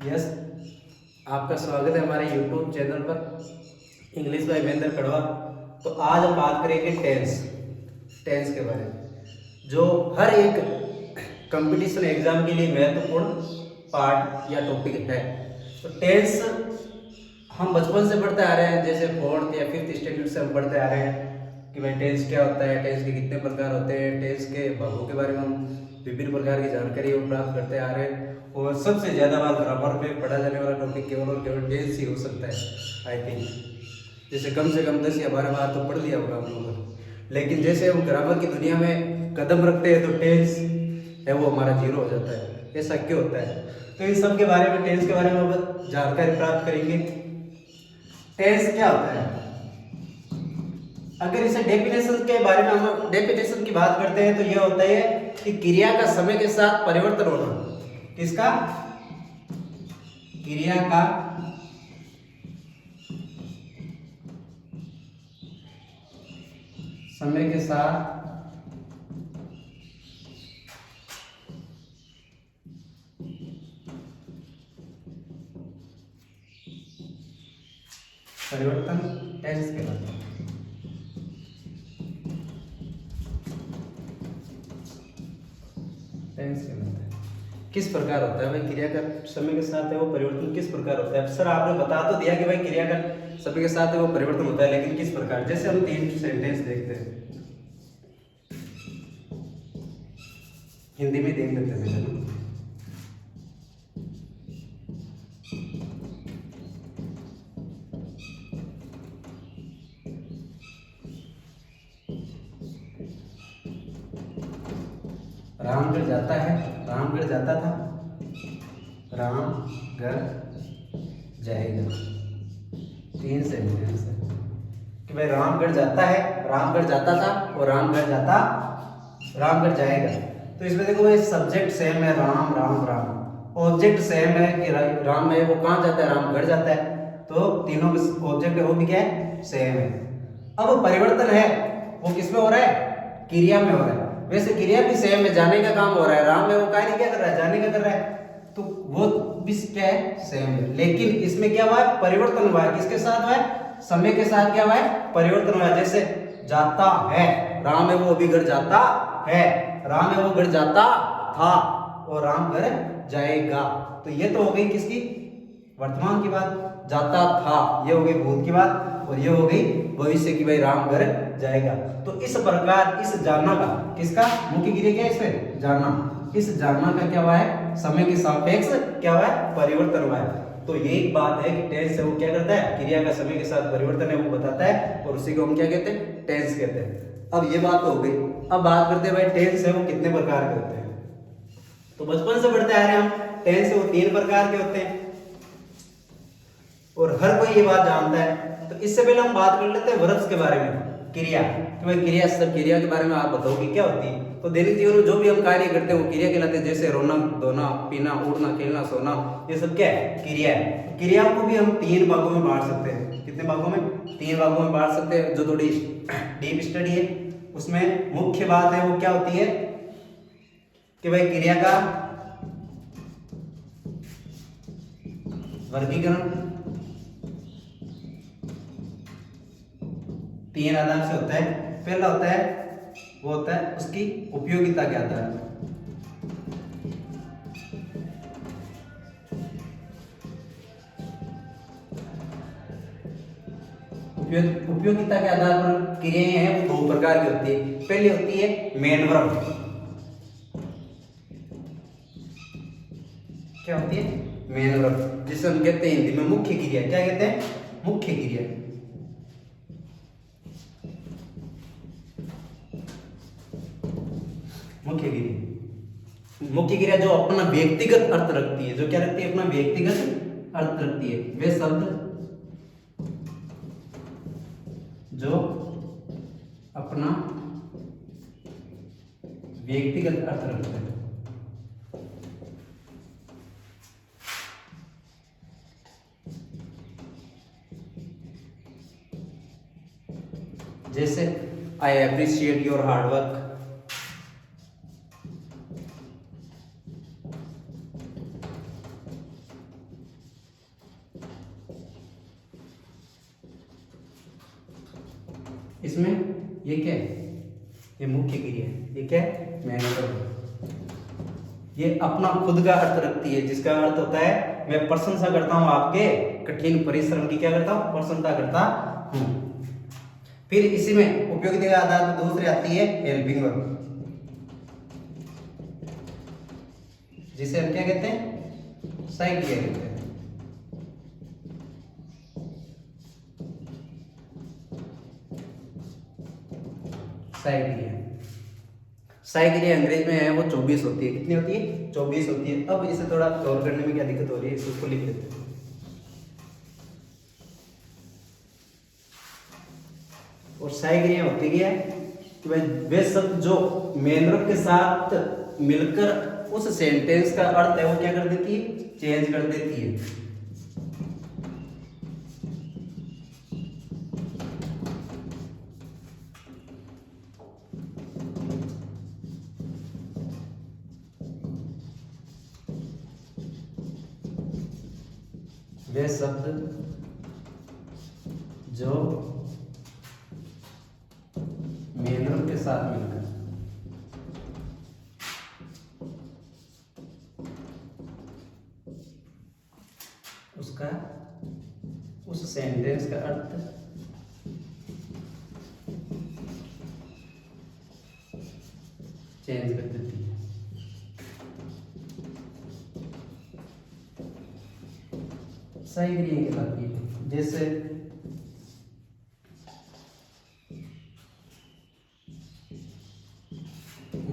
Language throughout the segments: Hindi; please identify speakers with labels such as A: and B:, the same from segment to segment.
A: यस, आपका स्वागत है हमारे यूट्यूब चैनल पर इंग्लिश बाय महेंद्र कड़वा। तो आज हम बात करेंगे टेंस के बारे में, जो हर एक कंपटीशन एग्जाम के लिए महत्वपूर्ण पार्ट या टॉपिक है। तो टेंस हम बचपन से पढ़ते आ रहे हैं, जैसे फोर्थ या फिफ्थ स्टैंडर्ड से हम पढ़ते आ रहे हैं कि भाई टेंस क्या होता है, टेंस के कितने प्रकार होते हैं, टेंस के भागों के बारे में हम विभिन्न प्रकार की जानकारी प्राप्त करते आ रहे हैं। और सबसे ज़्यादा बार ग्रामर पे पढ़ा जाने वाला टॉपिक केवल और केवल टेंस ही हो सकता है आई थिंक। जैसे कम से कम 10 या 12 बार तो पढ़ लिया होगा हम लोगों ने, लेकिन जैसे हम ग्रामर की दुनिया में कदम रखते हैं तो टेंस है वो हमारा जीरो हो जाता है। ऐसा क्यों होता है? तो इन सब के बारे में, टेंस के बारे में अब जानकारी प्राप्त करेंगे। टेंस क्या होता है? अगर इसे डेफिनेशन के बारे में हम डेफिनेशन की बात करते हैं तो यह होता है कि क्रिया का समय के साथ परिवर्तन होना। किसका? क्रिया का समय के साथ परिवर्तन टेंस कहलाता है। टेंस कहलाता है। किस प्रकार होता है भाई? क्रिया का समय के साथ है वो परिवर्तन किस प्रकार होता है? सर आपने बता तो दिया कि भाई क्रिया का समय के साथ है वो परिवर्तन होता है, लेकिन किस प्रकार? जैसे हम 3 सेंटेंस देखते हैं, हिंदी में देख लेते हैं पहले। रामगढ़ जाता है, रामगढ़ जाता था, रामगढ़ जाएगा। 3 सेंटेंस है कि भाई रामगढ़ जाता है, रामगढ़ जाता था और रामगढ़ जाएगा। तो इसमें देखो भाई सब्जेक्ट सेम है, राम राम राम, ऑब्जेक्ट सेम है कि राम है वो कहाँ जाता है? रामगढ़ जाता है। तो तीनों के ऑब्जेक्ट है वो भी क्या है? सेम है। अब परिवर्तन है वो किसमें हो रहा है? क्रिया में हो रहा है। वैसे क्रिया भी सेम है, जाने का काम हो रहा है, राम है वो कार्य क्या कर रहा है? जाने का कर रहा है, तो वो भी क्या है? सेम है। लेकिन इसमें क्या हुआ है? परिवर्तन हुआ है। किसके साथ हुआ है? समय के साथ क्या हुआ है? परिवर्तन हुआ है। जैसे जाता है, राम है वो अभी घर जाता है, राम है वो घर जाता था और राम घर जाएगा। तो ये तो हो गई किसकी? वर्तमान की बात, जाता था। ये हो गई भूत की बात और ये हो गई भविष्य की, भाई राम घर जाएगा। तो इस प्रकार इस जानना का, किसका मुख्य क्रिया क्या है इसमें? जानना। इस जानना का क्या हुआ है? समय के सापेक्ष क्या हुआ है? परिवर्तन हुआ है। तो ये एक बात है कि टेंस है वो क्या करता है? क्रिया का समय के साथ परिवर्तन है वो बताता है, और उसी को हम क्या कहते हैं? टेंस कहते हैं। अब ये बात हो गई। अब बात करते हैं भाई टेंस है वो कितने प्रकार के होते हैं। तो बचपन से पढ़ते आ रहे हैं हम, टेंस है वो 3 प्रकार के होते हैं और हर कोई ये बात जानता है। तो इससे पहले हम बात कर लेते हैं वर्ब्स के बारे में, क्रिया। कि भाई क्रिया, सब क्रिया के बारे में आप बताओ कि क्या होती है। तो दैनिक जीवन में जो भी हम कार्य करते हैं वो क्रिया कहलाते हैं। जैसे रोना, धोना, पीना, उड़ना, खेलना, सोना, ये सब क्या है? क्रिया है। क्रियाओं को भी हम 3 भागों में बांट सकते हैं। कितने भागों में? 3 भागों में बांट सकते हैं, जो थोड़ी डीप स्टडी है। उसमें मुख्य बात है वो क्या होती है कि भाई क्रिया का वर्गीकरण 3 आधार से होता है। पहला होता है वो होता है उसकी उपयोगिता के आधार पर। उपयोगिता के आधार पर क्रियाएं हैं वो 2 प्रकार की होती है। पहली होती है मेन वर्ब। क्या होती है? मेन वर्ब, जिसे हम कहते हैं हिंदी में मुख्य क्रिया। क्या कहते हैं? मुख्य क्रिया। मुख्य क्रिया, मुख्य क्रिया जो अपना व्यक्तिगत अर्थ रखती है। जो क्या रखती है? अपना व्यक्तिगत अर्थ रखती है। वे शब्द जो अपना व्यक्तिगत अर्थ रखते हैं। जैसे आई एप्रिशिएट योर हार्ड वर्क, इसमें ये क्या है, ये मुख्य क्रिया है, ये क्या है, मेन वर्ब। ये अपना खुद का अर्थ रखती है, जिसका अर्थ होता है मैं प्रशंसा करता हूं आपके कठिन परिश्रम की, क्या करता हूं, प्रशंसा करता हूं। फिर इसी में उपयोगिता के आधार पर दूसरी आती है हेल्पिंग वर्ब, जिसे हम क्या कहते हैं, सहायक क्रिया कहते हैं। सहायक क्रिया, सहायक क्रिया अंग्रेज में है वो 24 होती है। कितनी होती है, 24 होती है। अब इसे थोड़ा गौर करने में क्या दिक्कत हो रही है, इसको लिख लेते हैं। और सहायक क्रिया होती क्या है कि भाई वे शब्द जो मेन वर्ब के साथ मिलकर उस सेंटेंस का अर्थ है वो क्या कर देती है, चेंज कर देती है। वे शब्द जो मेन वर्ब के साथ मिलकर उसका उस सेंटेंस का अर्थ चेंज कर देती है। सही क्रिया कहलाती है। जैसे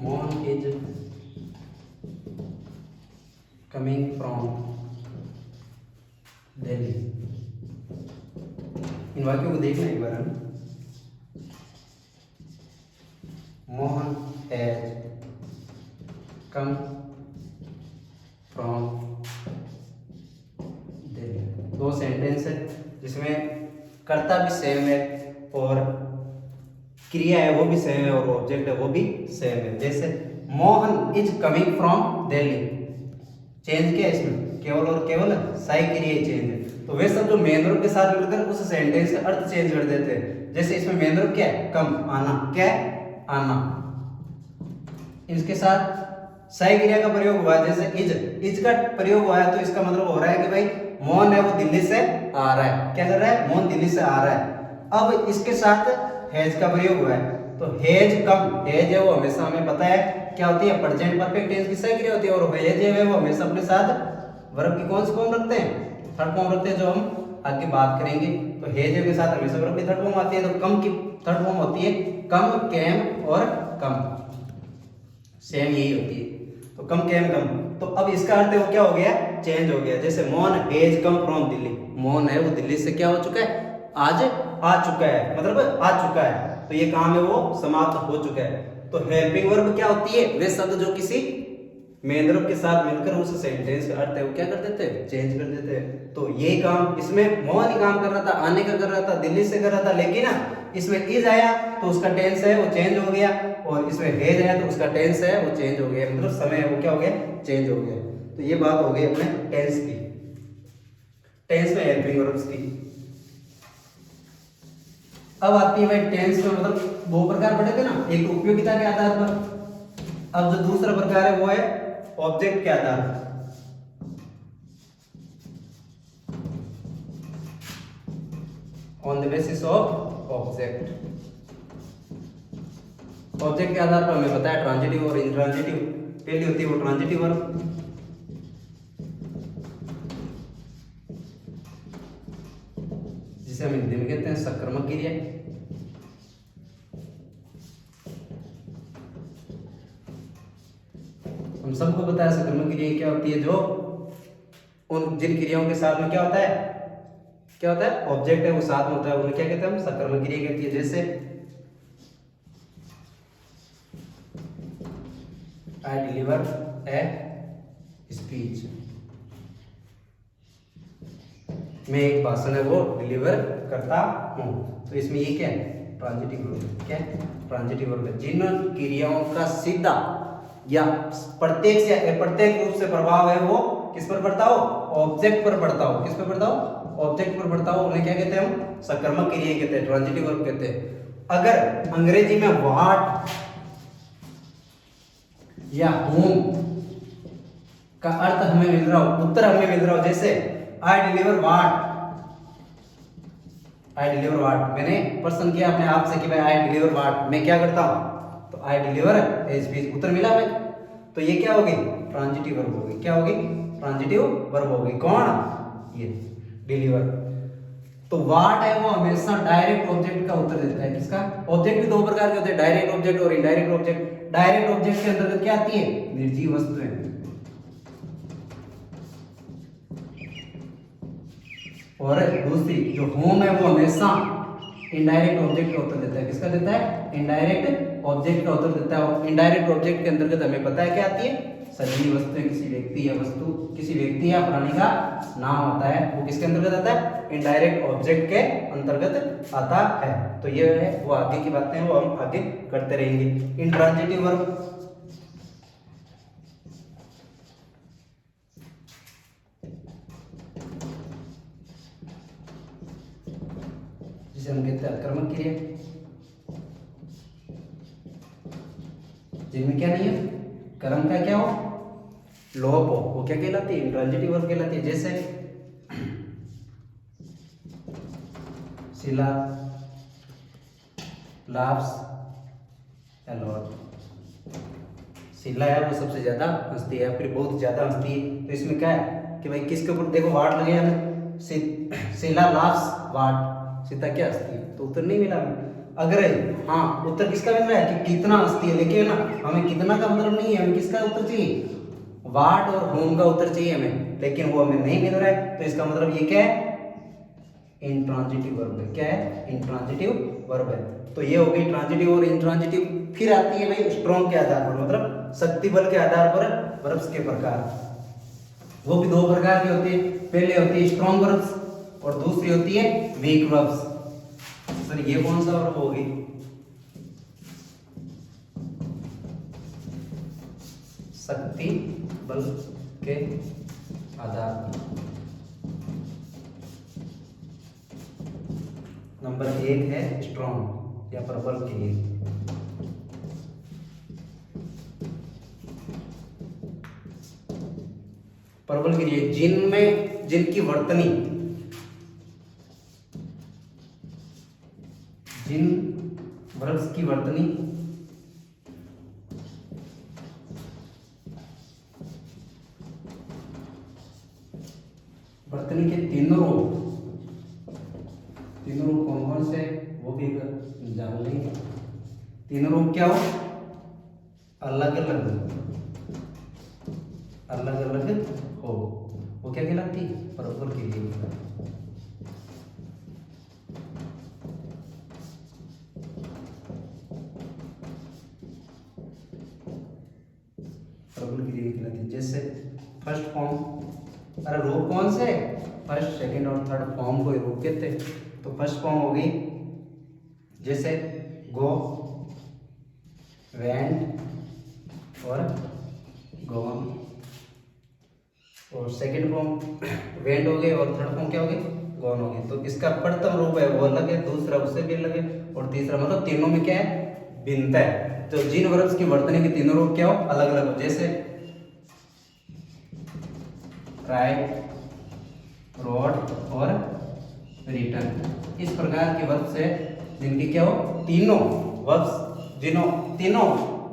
A: Mohan is coming from Delhi. इन वाक्यों को देखना एक बार हम। Mohan has come from Delhi. दो सेंटेंस है जिसमें कर्ता भी सेम है और क्रिया है वो भी सेम है और ऑब्जेक्ट है वो भी सेम है। जैसे Mohan is coming from Delhi, change क्या है इसमें, केवल और केवल सहायक क्रिया ही चेंज है। तो वे सब जो मेन वर्ब के साथ मिलकर उस सेंटेंस का अर्थ चेंज कर देते हैं। जैसे इसमें मेन वर्ब क्या है, कम, आना, क्या है, आना। इसके साथ सहायक क्रिया का प्रयोग हुआ है, जैसे इज का प्रयोग हुआ है तो इसका मतलब हो रहा है कि भाई मोहन है वो दिल्ली से आ रहा है। क्या कर रहा है, मोहन दिल्ली से आ रहा है। अब इसके साथ हैज का प्रयोग हुआ है तो हैज कम, हैज है वो हमेशा हमें पता है क्या होती है, प्रेजेंट परफेक्ट टेंस की सहायक क्रिया होती है। और हैज है वो हमेशा अपने साथ वर्ब की कौन सी फॉर्म रखते हैं, थर्ड फॉर्म रखते हैं, जो हम आगे बात करेंगे। तो हैज के साथ हमेशा वर्ब की थर्ड फॉर्म आती है। तो कम की थर्ड फॉर्म होती है कम, कैम और कम, सेम यही होती है। तो कम, कैम, कम। तो अब इसका अर्थ है वो क्या हो गया, चेंज हो गया। जैसे Mohan has come from Delhi, Mohan है वो दिल्ली से क्या हो चुका है, आज आ चुका है, मतलब आ चुका है। तो ये काम है वो समाप्त हो चुका है। तो हेल्पिंग वर्ब क्या होती है, वे शब्द जो किसी मेन वर्ब के साथ मिलकर उस सेंटेंस का अर्थ है वो क्या कर देते हैं, चेंज कर देते हैं। तो ये काम इसमें मोहन ही काम कर रहा था, आने का कर रहा था, दिल्ली से कर रहा था, लेकिन इसमें इज आया तो उसका टेंस है वो चेंज हो गया, और इसमें हैज आया तो उसका टेंस है वो चेंज हो गया, मतलब समय है वो क्या हो गया, चेंज हो गया। तो ये बात हो गई अपने टेंस की, टेंस में हेल्पिंग वर्ब्स की। अब आती है भाई टेंस में, मतलब दो प्रकार पढ़े थे ना, एक उपयोगिता के आधार पर, अब जो दूसरा प्रकार है वो है ऑब्जेक्ट के आधार पर। On the basis of object, object के आधार पर हमें बताया ट्रांजिटिव और इंट्रांजिटिव। पहली होती है वो ट्रांजिटिव वर्ब, जिसे हम हिंदी में कहते हैं सक्रामक क्रिया। हम सबको पता है सक्रामक क्रिया क्या होती है, जो उन जिन क्रियाओं के साथ में क्या होता है, क्या होता है, ऑब्जेक्ट है वो साथ में होता है, उन्हें क्या कहते हैं, हम सक्रामक क्रिया कहती है। जैसे आई डिलीवर ए स्पीच, मैं एक भाषण है वो डिलीवर करता हूं। तो इसमें ये क्या है, ट्रांजिटिव वर्ब, क्या है, ट्रांजिटिव वर्ब। जिन क्रियाओं का सीधा या प्रत्यक्ष या अप्रत्यक्ष रूप से प्रभाव है वो किस पर पड़ता हो, ऑब्जेक्ट पर पड़ता हो। किस पर पड़ता हो, ऑब्जेक्ट पर पड़ता हो, उन्हें क्या कहते हैं, हम सक्रामक क्रिया कहते हैं, ट्रांजिटिव वर्ब कहते हैं। अगर अंग्रेजी में व्हाट या होम का अर्थ हमें मिल रहा हो, उत्तर हमें मिल रहा हो, जैसे I deliver what, I deliver what, मैंने प्रश्न किया अपने आप से कि भाई आई डिलीवर व्हाट, मैं क्या करता हूं, तो आई डिलीवर ए स्पीच, उत्तर मिला भाई। तो ये क्या होगी, ट्रांजिटिव वर्ब होगी। क्या होगी, ट्रांजिटिव वर्ब होगी। कौन, ये डिलीवर। तो व्हाट है वो हमेशा डायरेक्ट ऑब्जेक्ट का उत्तर देता है। किसका, ऑब्जेक्ट भी दो प्रकार के होते हैं, डायरेक्ट ऑब्जेक्ट और इनडायरेक्ट ऑब्जेक्ट। डायरेक्ट ऑब्जेक्ट के अंतर्गत क्या आती है, निर्जीव वस्तुएं। और दूसरी जो होम है वो हमेशा इनडायरेक्ट ऑब्जेक्ट का उत्तर देता है। किसका देता है, इनडायरेक्ट ऑब्जेक्ट का उत्तर देता है। और इनडायरेक्ट ऑब्जेक्ट के अंतर्गत हमें पता है क्या आती है, सजीव वस्तुएं, किसी व्यक्ति या वस्तु, किसी व्यक्ति या प्राणी का नाम आता है, वो किसके अंतर्गत आता है, इनडायरेक्ट ऑब्जेक्ट के अंतर्गत आता है। तो ये है वो आगे की बातें हैं, वो हम आगे करते रहेंगे। इंट्रांजिटिव वर्ब, जिसे हम कहते हैं आक्रमक क्रिया, जिनमें क्या नहीं है, कर्म का क्या हो, लोप हो, वो क्या कहलाती है, इंट्रांजिटिव वर्ब कहलाती है। जैसे शिला, लाप्स या लॉर्ड। शिला है वो सबसे ज्यादा हंसती है, फिर बहुत ज्यादा हंसती है, तो इसमें क्या है कि भाई किसके ऊपर देखो वाट लगे हमें, शिला लाप्स वाट, सीता क्या हंसती है, तो उत्तर नहीं मिला हमें। अगर हाँ उत्तर किसका मिल रहा है कि कितना हंसती है, लेकिन ना हमें कितना का मतलब नहीं है, हमें किसका उत्तर चाहिए, वाट और होम का उत्तर चाहिए हमें, लेकिन वो हमें नहीं मिल रहा है। तो इसका मतलब ये क्या है, इंट्रांजिटिव वर्ब है। क्या है, इंट्रांजिटिव वर्ब है। तो ये हो गई ट्रांजिटिव और इंट्रांजिटिव। फिर आती है भाई स्ट्रॉन्ग के आधार पर, मतलब शक्ति बल के आधार पर वर्ब्स के प्रकार। वो भी दो प्रकार की होती है, पहले होती है स्ट्रॉन्ग वर्ब्स और दूसरी होती है वीक वर्ब्स। सर ये कौन सा वर्ब होगी, शक्ति बल के आधार पर। नंबर 1 है स्ट्रॉन्ग या प्रबल के लिए। प्रबल के लिए जिनमें, जिनकी वर्तनी, जिन वर्ब्स की वर्तनी के तीनों रूप, तीनों रूप कौन कौन से, वो भी जान लेंगे। तीनों रूप क्या हो, अलग अलग, अलग अलग हो, वो क्या कहलाती है, प्रबल के लिए। प्रबल के लिए कहलाती है। जैसे फर्स्ट फॉर्म, अरे रूप कौन से, फर्स्ट सेकंड और थर्ड फॉर्म को रूप कहते हैं। तो फर्स्ट फॉर्म होगी जैसे गो, वेंट और गॉन, और सेकंड फॉर्म वेंट हो गए और थर्ड फॉर्म क्या हो गई, गॉन हो गई। तो इसका प्रथम रूप है वो अलग है, दूसरा उससे भी अलग है, और तीसरा मतलब तीनों में क्या है, भिन्नता है। तो जिन वर्ब्स की वर्तनी के तीनों रूप क्या हो, अलग अलग हो। जैसे राइट, रोड और रिटर्न, इस प्रकार के वर्ब्स है जिनकी क्या हो, तीनों वर्ब्स, जिन्हों तीनों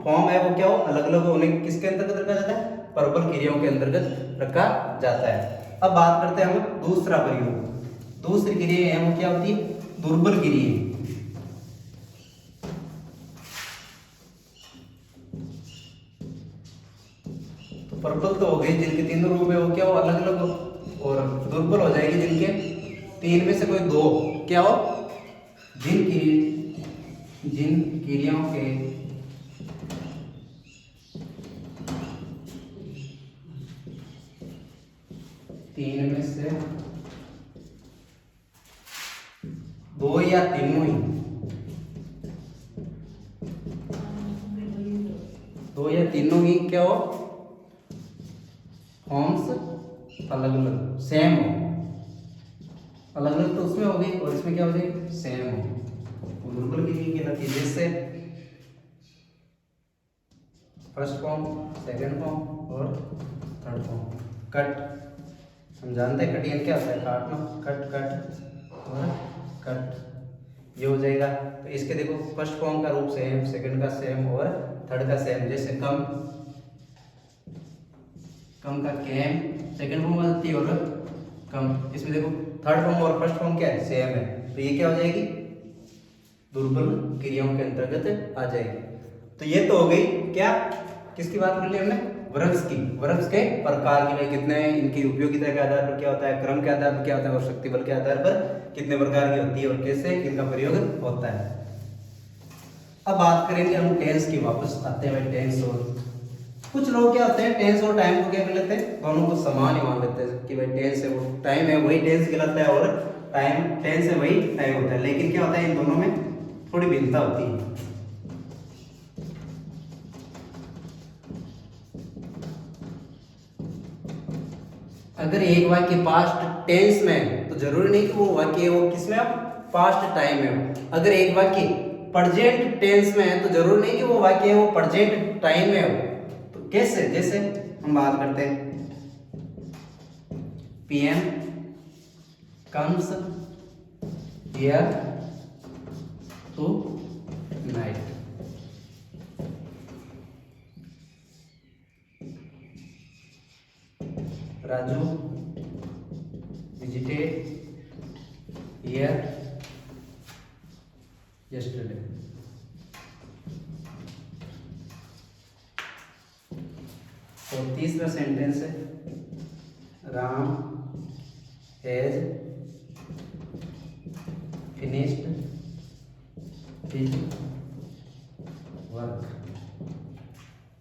A: फॉर्म है वो क्या हो, अलग अलग हो, उन्हें किसके अंतर्गत रखा जाता है, प्रबल क्रियाओं के अंतर्गत रखा जाता है। अब बात करते हैं हम दूसरा प्रयोग। दूसरी क्रिया है वो क्या होती है, दुर्बल क्रिया। तो प्रबल तो हो गई जिनके तीनों रूप है वो क्या हो, अलग अलग हो, और दुर्बल हो जाएगी जिनके तीन में से कोई दो क्या हो, जिन क्रियाओं के तीन में से दो या तीनों ही, दो या तीनों ही क्या हो, फॉर्म्स अलग अलग सेम हो, अलग अलग तो उसमें हो गई और इसमें क्या हो जाएगी, सेम हो। वो दुर्बल क्रिया कहलाती है। जैसे फर्स्ट फॉर्म, सेकंड फॉर्म और थर्ड फॉर्म। कट, हम जानते हैं कटियन क्या होता है, काटना, कट कट और कट, ये हो जाएगा। तो इसके देखो फर्स्ट फॉर्म का रूप सेम, सेकंड का सेम और थर्ड का सेम। जैसे कम, कम का कैम, सेकंड फॉर्म बनती है और कम। इसमें देखो थर्ड फॉर्म और फर्स्ट फॉर्म क्या है, सेम है, तो ये क्या हो जाएगी, दुर्बल क्रियाओं के अंतर्गत आ जाएगी। तो ये तो हो गई क्या, किसकी बात कर ली हमने, वर्ब्स की, वर्ब्स के प्रकार की, भाई कितने हैं, इनकी उपयोगिता के आधार पर क्या होता है, क्रम के आधार पर क्या होता है और शक्ति बल के आधार पर कितने प्रकार की होती है और कैसे इनका प्रयोग होता है। अब बात करेंगे हम टेंस की, वापस आते हैं भाई टेंस। और कुछ लोग क्या होते हैं टेंस और टाइम को क्या कर लेते हैं, दोनों को समान ही मान लेते हैं कि भाई टेंस है वो टाइम है, वही टेंस कहलाता है और टाइम टेंस है वही टाइम होता है। लेकिन क्या होता है इन दोनों में थोड़ी भिन्नता होती है। अगर एक वाक्य पास्ट टेंस में है तो जरूरी नहीं कि वो वाक्य वो किसमें हो, पास्ट टाइम में हो। अगर एक वाक्य प्रेजेंट टेंस में है तो जरूरी नहीं कि वो वाक्य वो प्रेजेंट टाइम में हो। तो कैसे, जैसे हम बात करते हैं PM comes here tonight. Raju visited here yesterday। और तीसरा सेंटेंस है Ram has finished his work.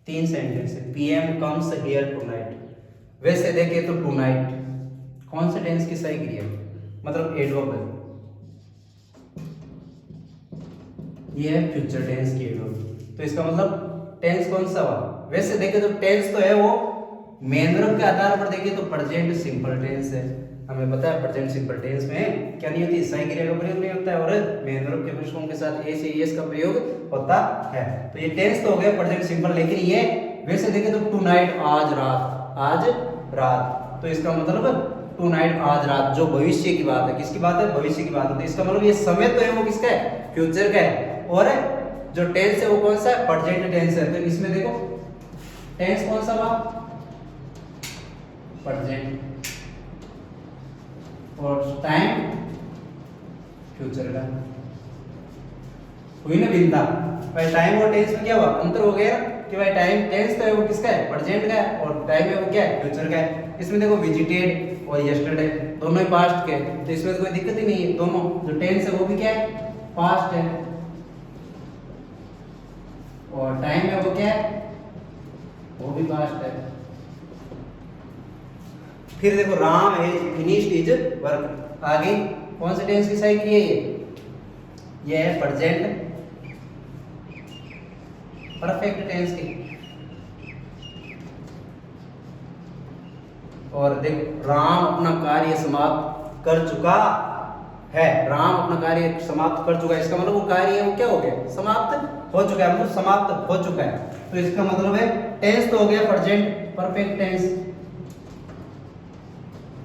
A: तीन सेंटेंस है, PM comes here tonight. वैसे देखें तो टू नाइट कौन से टेंस की सही क्रिया, मतलब एडवर्ब है, ये है फ्यूचर टेंस की एडवर्ब। तो इसका मतलब टेंस कौन सा हुआ, वैसे देखें तो टेंस तो है वो मेन वर्ब के आधार पर देखें तो प्रेजेंट सिंपल टेंस है। हमें पता है प्रेजेंट सिंपल टेंस में क्या नहीं होती, सही क्रिया का प्रयोग नहीं होता है और मेन वर्ब के फर्स्ट फॉर्म के साथ एस एस का प्रयोग होता है। तो ये टेंस तो हो गया प्रेजेंट सिंपल। लेकिन ये वैसे देखें तो टू नाइट आज रात, आज रात, तो इसका मतलब टू नाइट आज रात, जो भविष्य की बात है, किसकी बात है, भविष्य की बात है। तो इसका मतलब ये समय तो है वो किसका है, फ्यूचर का है। और जो टेंस है वो कौन सा है, प्रेजेंट टेंस है। तो इसमें देखो टेंस कौन सा हुआ, प्रेजेंट, और टाइम फ्यूचर का। हुई ना भिन्नता, भाई टाइम और टेंस में क्या हुआ, अंतर हो गया कि भाई टाइम टेंस तो है वो किसका है, प्रेजेंट का है, और टाइम है वो क्या है, फ्यूचर का है। इसमें देखो विजिटेड और यस्टरडे दोनों ही पास्ट के, तो इसमें तो कोई दिक्कत ही नहीं है। दोनों जो टेंस है वो भी क्या है, पास्ट है, और टाइम है वो क्या है, वो भी पास्ट है। फिर देखो राम है फिनिश्ड हिज वर्क, आगे कौन से टेंस की सही क्रिया ये है प्रेजेंट परफेक्ट टेंस की। और देखो राम अपना कार्य समाप्त कर चुका है, राम अपना कार्य समाप्त कर चुका है, इसका मतलब वो कार्य वो क्या हो गया, समाप्त हो चुका है, मतलब समाप्त हो चुका है। तो इसका मतलब है टेंस तो हो गया प्रेजेंट परफेक्ट टेंस,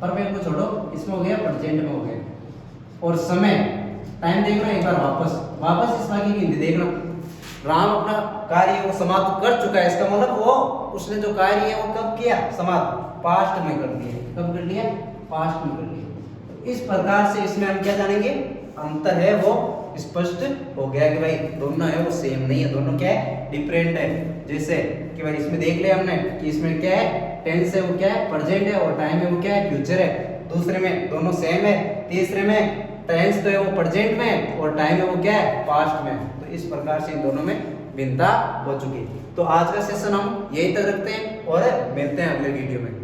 A: परफेक्ट को छोड़ो, इसमें हो गया प्रेजेंट में हो गया। और समय टाइम देखना एक बार वापस इस वाक्य की हिंदी देखना, राम अपना कार्य वो समाप्त कर चुका है, इसका मतलब वो उसने जो कार्य है वो कब किया, समाप्त पास्ट में कर दिया। कब कर लिया, पास्ट में कर लिया। तो इस प्रकार से इसमें हम क्या जानेंगे, अंतर है वो स्पष्ट हो गया कि भाई दोनों है वो सेम नहीं है, दोनों क्या है, डिफरेंट है। जैसे कि भाई इसमें देख लिया हमने कि इसमें क्या है, टेंस है वो क्या है, प्रेजेंट है, और टाइम है वो क्या है, फ्यूचर है। दूसरे में दोनों सेम है, तीसरे में टेंस तो है वो प्रेजेंट में और टाइम है वो क्या है, पास्ट में। तो इस प्रकार से इन दोनों में भिन्नता हो चुकी है। तो आज का सेशन हम यही तक रखते हैं और मिलते हैं अगले वीडियो में।